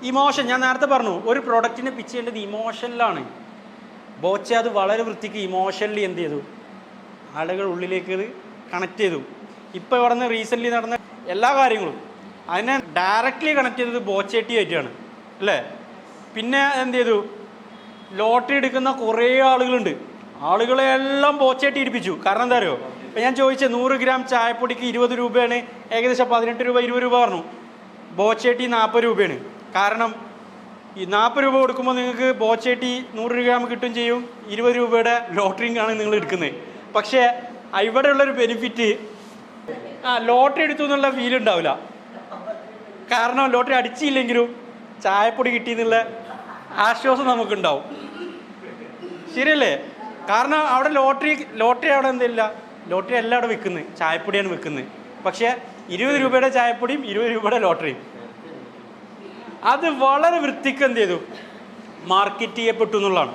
Emotion ഞാൻ നേരത്തെ പറഞ്ഞു, ഒരു പ്രൊഡക്റ്റിനെ പിച്ച് ചെയ്യേണ്ടത് ഇമോഷനിലാണ്. ബോച്ച അത് വളരെ വൃത്തിക്ക് ഇമോഷണലി എന്ത് ചെയ്തു, ആളുകൾ ഉള്ളിലേക്ക് ഇത് കണക്ട് ചെയ്തു. ഇപ്പോൾ ഇവിടെ നിന്ന് റീസെൻ്റ്ലി നടന്ന എല്ലാ കാര്യങ്ങളും അതിനെ ഡയറക്റ്റ്ലി കണക്ട് ചെയ്തത് ബോച്ചേട്ടി ആയിട്ടാണ് അല്ലേ. പിന്നെ എന്ത് ചെയ്തു, ലോട്ടറി എടുക്കുന്ന കുറേ ആളുകളുണ്ട്, ആളുകളെല്ലാം ബോച്ചേട്ടി ഇടിപ്പിച്ചു. കാരണം എന്താ അറിയോ, ഇപ്പം ഞാൻ ചോദിച്ചത് 100 ഗ്രാം ചായപ്പൊടിക്ക് 20 രൂപയാണ്, ഏകദേശം 18 രൂപ 20 രൂപ പറഞ്ഞു. ബോച്ചേട്ടി 40 രൂപയാണ്. കാരണം ഈ 40 രൂപ കൊടുക്കുമ്പോൾ നിങ്ങൾക്ക് ബോച്ചേട്ടി 100 ഗ്രാം കിട്ടും ചെയ്യും, 20 രൂപയുടെ ലോട്ടറിയാണ് നിങ്ങൾ എടുക്കുന്നത്. പക്ഷേ ഇവിടെയുള്ളൊരു ബെനിഫിറ്റ്, ലോട്ടറി എടുത്തു എന്നുള്ള ഫീൽ ഉണ്ടാവില്ല. കാരണം ലോട്ടറി അടിച്ചില്ലെങ്കിലും ചായപ്പൊടി കിട്ടിയെന്നുള്ള ആശ്വാസം നമുക്കുണ്ടാവും. ശരിയല്ലേ? കാരണം അവിടെ ലോട്ടറി അവിടെ എന്തില്ല, ലോട്ടറി എല്ലാം അവിടെ വിൽക്കുന്നത്, ചായപ്പൊടിയാണ് വിൽക്കുന്നത്. പക്ഷേ 20 രൂപയുടെ ചായപ്പൊടിയും 20 രൂപയുടെ ലോട്ടറിയും അത് വളരെ വൃത്തിക്ക് എന്ത് ചെയ്തു, മാർക്കറ്റ് ചെയ്യപ്പെട്ടു എന്നുള്ളതാണ്.